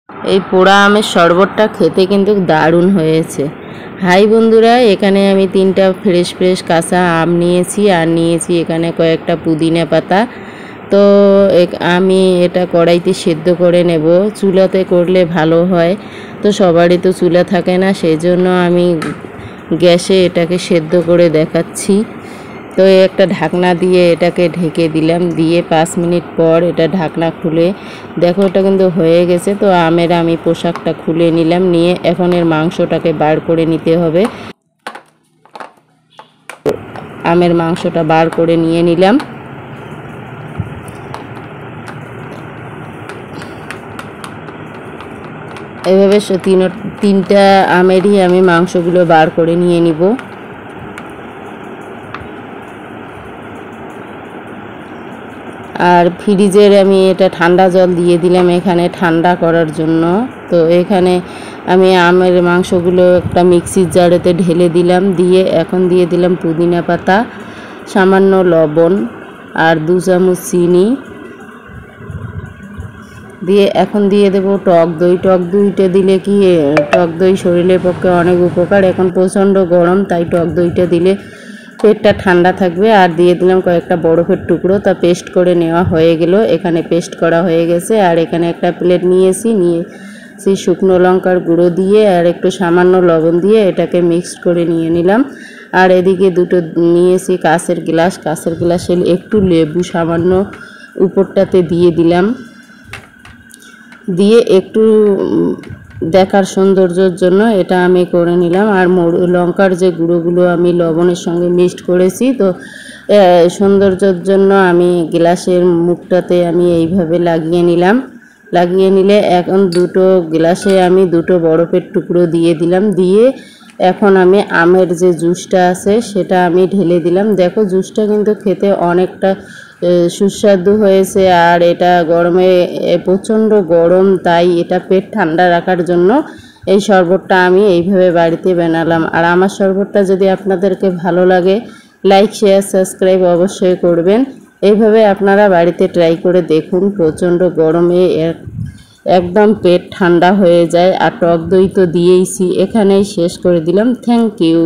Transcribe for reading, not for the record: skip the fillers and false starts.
এই পোড়া আমের শরবতটা খেতে কিন্তু দারুণ হয়েছে। হাই বন্ধুরা, এখানে আমি 3টা ফ্রেশ ফ্রেশ কাঁচা আম নিয়েছি, আর নিয়েছি এখানে কয়েকটা পুদিনা পাতা। তো আমি এটা কড়াইতে সেদ্ধ করে নেব। চুলাতে করলে ভালো হয়, তো সবারই তো চুলা থাকে না, সেই জন্য আমি গ্যাসে এটাকে সেদ্ধ করে দেখাচ্ছি। তো একটা ঢাকনা দিয়ে এটাকে ঢেকে দিলাম, দিয়ে 5 মিনিট পর এটা ঢাকনা খুলে দেখো এটা কিন্তু হয়ে গেছে। তো আমি পোশাকটা খুলে নিলাম, নিয়ে এখন এর মাংসটাকে বার করে নিতে হবে। আমের মাংসটা বার করে নিয়ে নিলাম। এভাবে 3টা আমেরই আমি মাংসগুলো বার করে নিয়ে নিব। আর ফ্রিজের আমি এটা ঠান্ডা জল দিয়ে দিলাম এখানে ঠান্ডা করার জন্য। তো এখানে আমি আমের মাংসগুলো একটা মিক্সির জারেতে ঢেলে দিলাম, দিয়ে এখন দিয়ে দিলাম পুদিনা পাতা, সামান্য লবণ আর 2 চামচ চিনি দিয়ে এখন দিয়ে দেব টক দই। টক দইটা দিলে কি, টক দই শরীরের পক্ষে অনেক উপকার। এখন প্রচণ্ড গরম, তাই টক দইটা দিলে পেটটা ঠান্ডা থাকবে। আর দিয়ে দিলাম কয়েকটা বরফের টুকরো। তা পেস্ট করে নেওয়া হয়ে গেল, এখানে পেস্ট করা হয়ে গেছে। আর এখানে একটা প্লেট নিয়েছি শুকনো লঙ্কার গুঁড়ো দিয়ে আর একটু সামান্য লবণ দিয়ে এটাকে মিক্সড করে নিয়ে নিলাম। আর এদিকে দুটো নিয়েছি কাঁচের গ্লাসে একটু লেবু সামান্য উপরটাতে দিয়ে দিলাম, দিয়ে একটু দেখার সৌন্দর্যের জন্য এটা আমি করে নিলাম। আর লঙ্কার যে গুঁড়োগুলো আমি লবণের সঙ্গে মিক্সড করেছি, তো সৌন্দর্যের জন্য আমি গ্লাসের মুখটাতে আমি এইভাবে লাগিয়ে নিলাম। লাগিয়ে নিলে এখন দুটো গ্লাসে আমি 2টো বরফের টুকরো দিয়ে দিলাম, দিয়ে এখন আমি আমের যে জুসটা আছে সেটা আমি ঢেলে দিলাম। দেখো জুসটা কিন্তু খেতে অনেকটা সুস্বাদু হয়েছে। আর এটা গরমে প্রচণ্ড গরম, তাই এটা পেট ঠান্ডা রাখার জন্য এই শরবতটা আমি এইভাবে বাড়িতে বানালাম। আর আমার শরবতটা যদি আপনাদেরকে ভালো লাগে, লাইক শেয়ার সাবস্ক্রাইব অবশ্যই করবেন। এইভাবে আপনারা বাড়িতে ট্রাই করে দেখুন। প্রচণ্ড গরমে একদম পেট ঠান্ডা হয়ে যায়। আর টক দই তো দিয়েইছি, এখানেই শেষ করে দিলাম। Thank you.